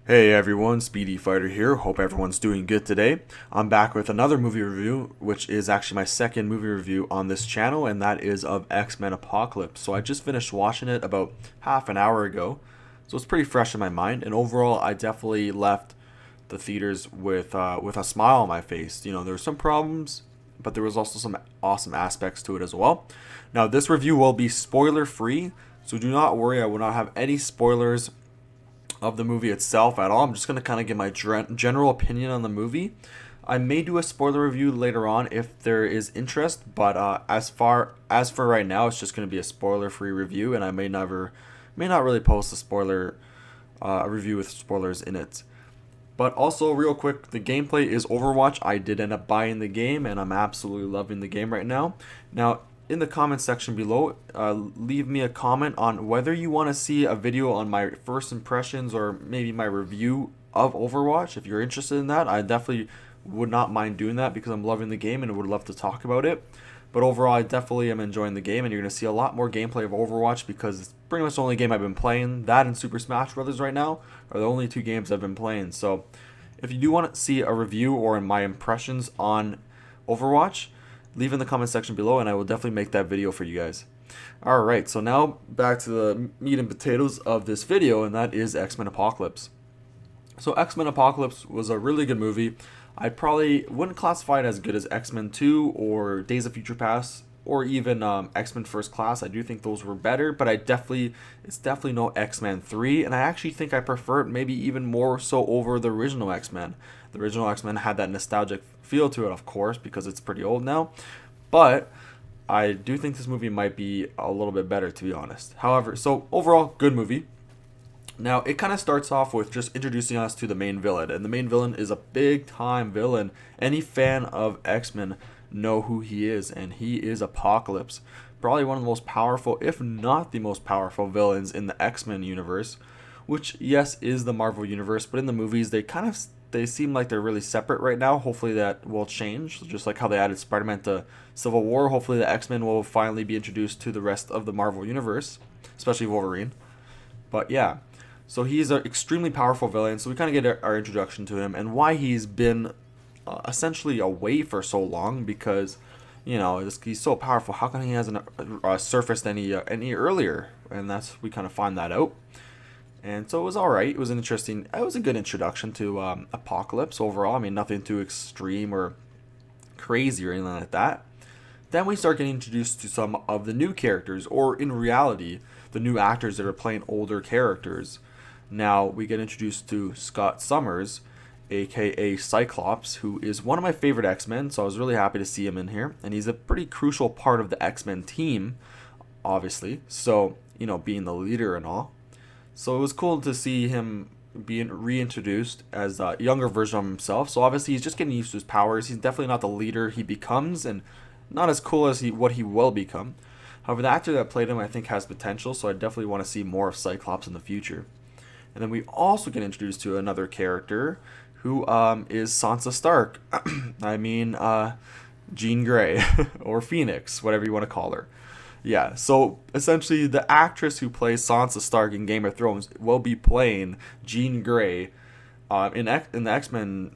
Hey everyone, Speedyfighter here. Hope everyone's doing good today. I'm back with another movie review, which is actually my second movie review on this channel, and that is of X-Men Apocalypse. So I just finished watching it about half an hour ago, so it's pretty fresh in my mind. And overall, I definitely left the theaters with a smile on my face. You know, there were some problems, but there was also some awesome aspects to it as well. Now, this review will be spoiler free, so do not worry. I will not have any spoilers of the movie itself at all. I'm just going to kind of give my general opinion on the movie. I may do a spoiler review later on if there is interest, but as for right now, it's just going to be a spoiler-free review, and I may not really post a spoiler a review with spoilers in it. But also, real quick, the gameplay is Overwatch. I did end up buying the game, and I'm absolutely loving the game right now. Now, in the comment section below, leave me a comment on whether you want to see a video on my first impressions or maybe my review of Overwatch. If you're interested in that, I definitely would not mind doing that because I'm loving the game and would love to talk about it. But overall, I definitely am enjoying the game, and you're going to see a lot more gameplay of Overwatch because it's pretty much the only game I've been playing. That and Super Smash Bros. Right now are the only two games I've been playing. So if you do want to see a review or my impressions on Overwatch, leave in the comment section below, and I will definitely make that video for you guys. Alright, so now back to the meat and potatoes of this video, and that is X-Men Apocalypse. So X-Men Apocalypse was a really good movie. I probably wouldn't classify it as good as X-Men 2 or Days of Future Past or even X-Men First Class. I do think those were better, but it's definitely no X-Men 3, and I actually think I prefer it maybe even more so over the original X-Men. The original X-Men had that nostalgic feel to it, of course, because it's pretty old now, but I do think this movie might be a little bit better, to be honest. However, so overall, good movie. Now, it kind of starts off with just introducing us to the main villain, and the main villain is a big time villain. Any fan of X-Men know who he is, and he is Apocalypse. Probably one of the most powerful, if not the most powerful villains in the X-Men universe, which, yes, is the Marvel universe, but in the movies, they seem like they're really separate right now. Hopefully that will change, just like how they added Spider-Man to Civil War. Hopefully the X-Men will finally be introduced to the rest of the Marvel universe, especially Wolverine. But yeah, so he's an extremely powerful villain. So we kind of get our introduction to him and why he's been essentially away for so long because, you know, he's so powerful. How come he hasn't surfaced any earlier? And we kind of find that out. And so it was all right. It was a good introduction to Apocalypse overall. I mean, nothing too extreme or crazy or anything like that. Then we start getting introduced to some of the new characters, or in reality, the new actors that are playing older characters. Now we get introduced to Scott Summers, aka Cyclops, who is one of my favorite X-Men, so I was really happy to see him in here. And he's a pretty crucial part of the X-Men team, obviously. So, you know, being the leader and all. So it was cool to see him being reintroduced as a younger version of himself. So obviously he's just getting used to his powers. He's definitely not the leader he becomes, and not as cool as what he will become. However, the actor that played him, I think, has potential, so I definitely want to see more of Cyclops in the future. And then we also get introduced to another character who is Sansa Stark. I mean, Jean Grey, or Phoenix, whatever you want to call her. Yeah, so essentially the actress who plays Sansa Stark in Game of Thrones will be playing Jean Grey in the X-Men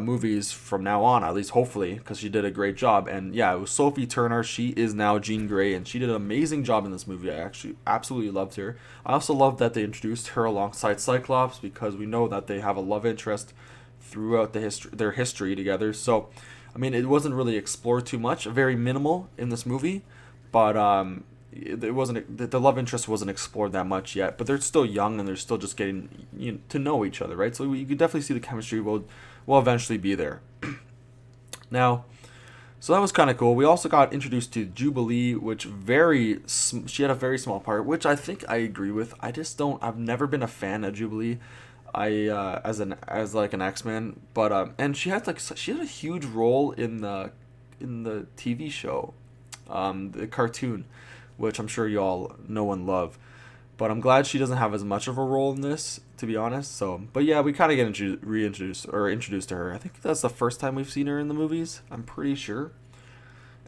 movies from now on, at least hopefully, because she did a great job. And yeah, it was Sophie Turner. She is now Jean Grey, and she did an amazing job in this movie. I actually absolutely loved her. I also love that they introduced her alongside Cyclops because we know that they have a love interest throughout their history together. So, I mean, it wasn't really explored too much, very minimal in this movie, but it wasn't the love interest wasn't explored that much yet. But they're still young and they're still just getting to know each other, right? So you could definitely see the chemistry will eventually be there. Now, so that was kind of cool. We also got introduced to Jubilee, which she had a very small part, which I think I agree with. I've never been a fan of Jubilee. As like an X-Men, but and she had a huge role in the TV show, the cartoon, which I'm sure you all know and love. But I'm glad she doesn't have as much of a role in this, to be honest. So, but yeah, we kind of get reintroduced or introduced to her. I think that's the first time we've seen her in the movies. I'm pretty sure.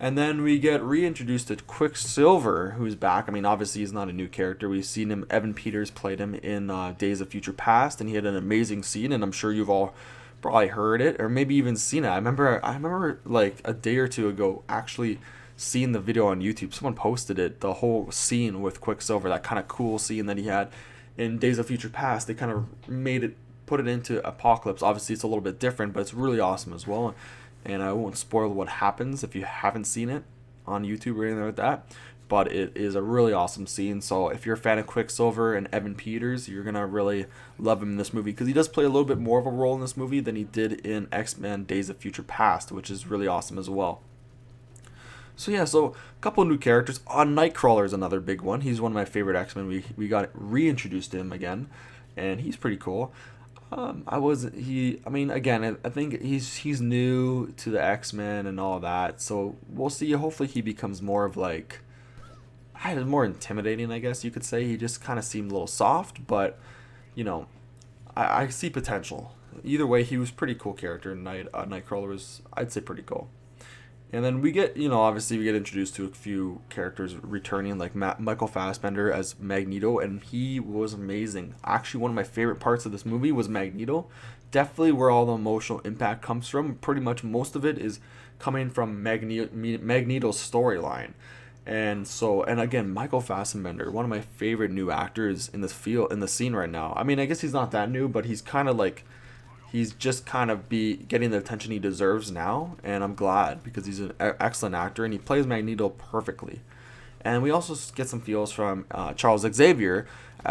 And then we get reintroduced to Quicksilver, who's back. I mean, obviously he's not a new character. We've seen him. Evan Peters played him in Days of Future Past, and he had an amazing scene. And I'm sure you've all probably heard it, or maybe even seen it. I remember like a day or two ago actually seeing the video on YouTube. Someone posted it, the whole scene with Quicksilver, that kind of cool scene that he had in Days of Future Past. They kind of put it into Apocalypse. Obviously, it's a little bit different, but it's really awesome as well. And I won't spoil what happens if you haven't seen it on YouTube or anything like that. But it is a really awesome scene. So if you're a fan of Quicksilver and Evan Peters, you're gonna really love him in this movie, because he does play a little bit more of a role in this movie than he did in X-Men Days of Future Past, which is really awesome as well. So yeah, so a couple of new characters. Nightcrawler is another big one. He's one of my favorite X-Men. We got reintroduced to him again, and he's pretty cool. I mean, again, I think he's new to the X-Men and all that, so we'll see. Hopefully, he becomes more of like, more intimidating, I guess you could say. He just kind of seemed a little soft, but you know, I see potential. Either way, he was a pretty cool character. Nightcrawler was, I'd say, pretty cool. And then we get, obviously we get introduced to a few characters returning, like Michael Fassbender as Magneto, and he was amazing. Actually, one of my favorite parts of this movie was Magneto. Definitely where all the emotional impact comes from. Pretty much most of it is coming from Magneto's storyline. And again, Michael Fassbender, one of my favorite new actors in the scene right now. I mean, I guess he's not that new, but he's kind of like, he's just kind of getting the attention he deserves now, and I'm glad, because he's an excellent actor and he plays Magneto perfectly. And we also get some feels from Charles Xavier,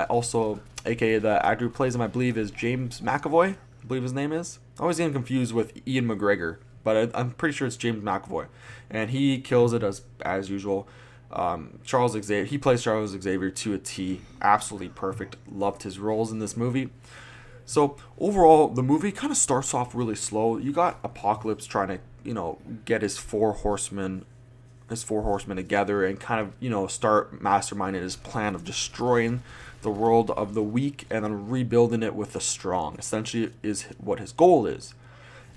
also aka the actor who plays him, I believe, is James McAvoy. I believe his name is. I always get him confused with Ian McGregor, but I'm pretty sure it's James McAvoy, and he kills it as usual. Charles Xavier, he plays Charles Xavier to a T, absolutely perfect. Loved his roles in this movie. So overall, the movie kind of starts off really slow. You got Apocalypse trying to, get his four horsemen together and kind of, start masterminding his plan of destroying the world of the weak and then rebuilding it with the strong. Essentially, is what his goal is.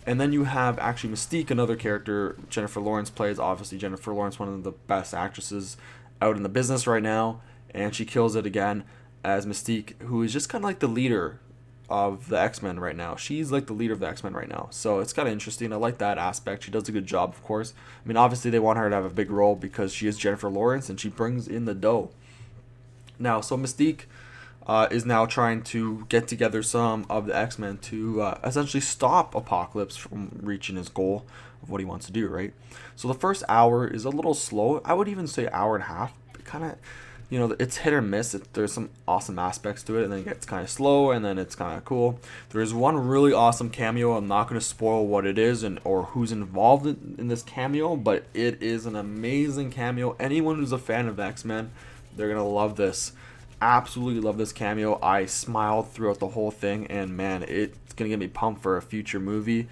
And then you have actually Mystique, another character Jennifer Lawrence plays. Obviously, Jennifer Lawrence, one of the best actresses out in the business right now, and she kills it again as Mystique, who is just kind of like the leader of the X-Men right now. She's like the leader of the X-Men right now. So it's kind of interesting. I like that aspect. She does a good job, of course. I mean, obviously they want her to have a big role because she is Jennifer Lawrence and she brings in the dough. Now, so Mystique is now trying to get together some of the X-Men to essentially stop Apocalypse from reaching his goal of what he wants to do, right? So the first hour is a little slow. I would even say hour and a half. It kind of, it's hit or miss. There's some awesome aspects to it, and then it gets kind of slow, and then it's kind of cool. There's one really awesome cameo. I'm not going to spoil what it is or who's involved in this cameo, but it is an amazing cameo. Anyone who's a fan of X-Men, they're going to love this. Absolutely love this cameo. I smiled throughout the whole thing, and man, it's going to get me pumped for a future movie.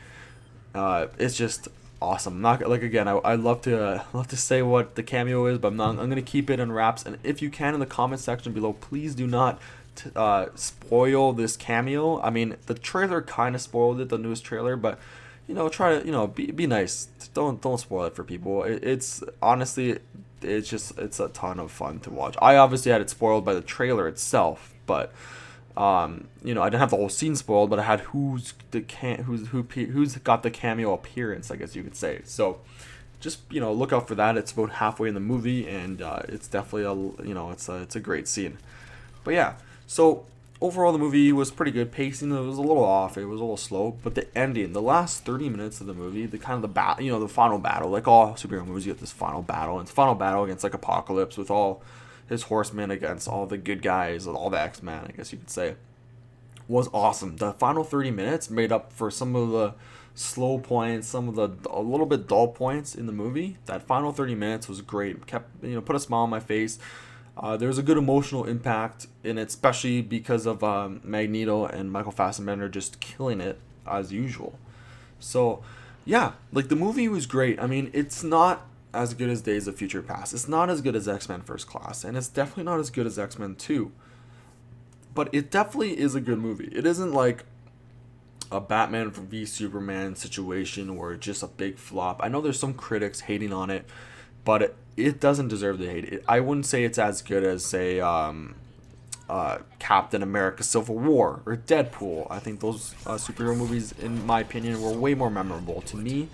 It's just awesome. Not like, again, I love to say what the cameo is, but I'm gonna keep it in wraps. And if you can, in the comment section below, please do not spoil this cameo. I mean, the trailer kind of spoiled it, the newest trailer, but try to be nice. Don't spoil it for people. It's honestly, it's a ton of fun to watch. I obviously had it spoiled by the trailer itself, but I didn't have the whole scene spoiled, but I had who's got the cameo appearance, I guess you could say. So just look out for that. It's about halfway in the movie, and it's definitely it's a great scene. But yeah, so overall the movie was pretty good. Pacing, it was a little off, it was a little slow, but the ending, the last 30 minutes of the movie, the final battle, like all superhero movies, you get this final battle, and it's final battle against like Apocalypse with all his horsemen against all the good guys, all the X-Men, I guess you could say, was awesome. The final 30 minutes made up for some of the slow points, some of the a little bit dull points in the movie. That final 30 minutes was great. Kept put a smile on my face. There was a good emotional impact in it, especially because of Magneto and Michael Fassbender just killing it as usual. So yeah, like the movie was great. I mean, it's not as good as Days of Future Past. It's not as good as X-Men First Class, and it's definitely not as good as X-Men 2. But it definitely is a good movie. It isn't like, a Batman v Superman situation where it's just a big flop. I know there's some critics hating on it, but it doesn't deserve the hate. I wouldn't say it's as good as, say, Captain America Civil War or Deadpool. I think those superhero movies, in my opinion, were way more memorable to me.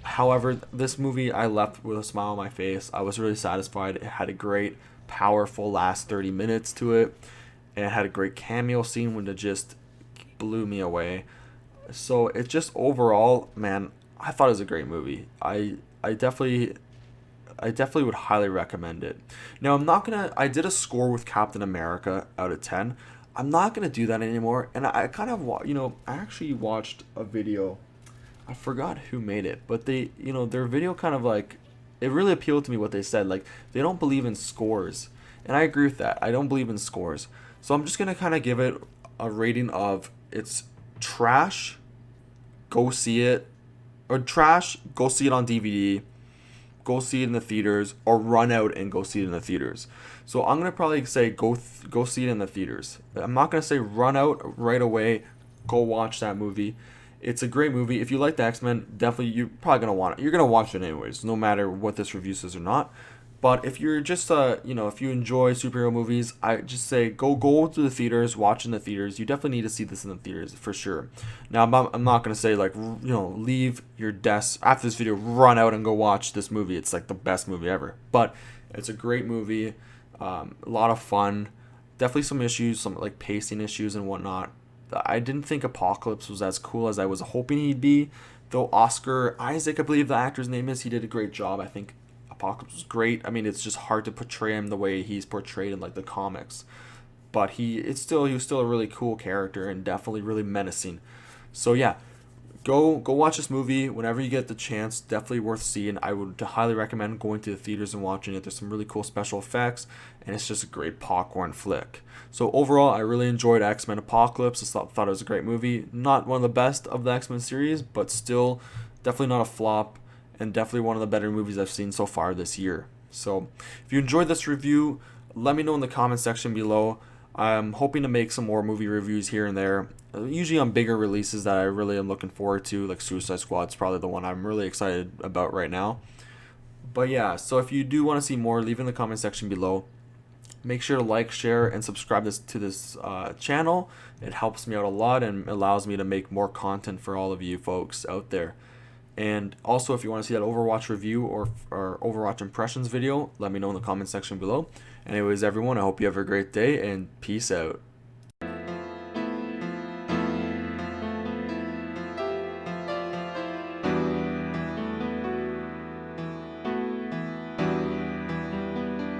However, this movie I left with a smile on my face. I was really satisfied. It had a great, powerful last 30 minutes to it. And it had a great cameo scene when it just blew me away. So it just overall, man, I thought it was a great movie. I definitely would highly recommend it. Now, I did a score with Captain America out of 10. I'm not gonna do that anymore. And I kind of, I actually watched a video. I forgot who made it, but their video kind of like, it really appealed to me what they said. Like, they don't believe in scores. And I agree with that. I don't believe in scores. So I'm just gonna kind of give it a rating of, it's trash, go see it. Or trash, go see it on DVD. Go see it in the theaters, or run out and go see it in the theaters. So I'm gonna probably say go see it in the theaters. I'm not gonna say run out right away. Go watch that movie. It's a great movie. If you like the X-Men, definitely you're probably gonna want it. You're gonna watch it anyways, no matter what this review says or not. But if you're just if you enjoy superhero movies, I just say go to the theaters, watch in the theaters. You definitely need to see this in the theaters for sure. Now I'm not gonna say like leave your desk after this video, run out and go watch this movie. It's like the best movie ever. But it's a great movie, a lot of fun. Definitely some issues, some like pacing issues and whatnot. I didn't think Apocalypse was as cool as I was hoping he'd be. Though Oscar Isaac, I believe the actor's name is, he did a great job. I think Apocalypse was great. I mean, it's just hard to portray him the way he's portrayed in like the comics, but he was still a really cool character and definitely really menacing. So yeah, go watch this movie whenever you get the chance. Definitely worth seeing. I would highly recommend going to the theaters and watching it. There's some really cool special effects, and it's just a great popcorn flick. So overall, I really enjoyed X-Men Apocalypse. I thought it was a great movie. Not one of the best of the X-Men series, but still definitely not a flop, and definitely one of the better movies I've seen so far this year. So if you enjoyed this review, let me know in the comment section below. I'm hoping to make some more movie reviews here and there, usually on bigger releases that I really am looking forward to, like Suicide Squad is probably the one I'm really excited about right now. But yeah, so if you do want to see more, leave in the comment section below. Make sure to like, share, and subscribe to this channel. It helps me out a lot and allows me to make more content for all of you folks out there. And also, if you want to see that Overwatch review or Overwatch impressions video, let me know in the comment section below. Anyways, everyone, I hope you have a great day, and peace out.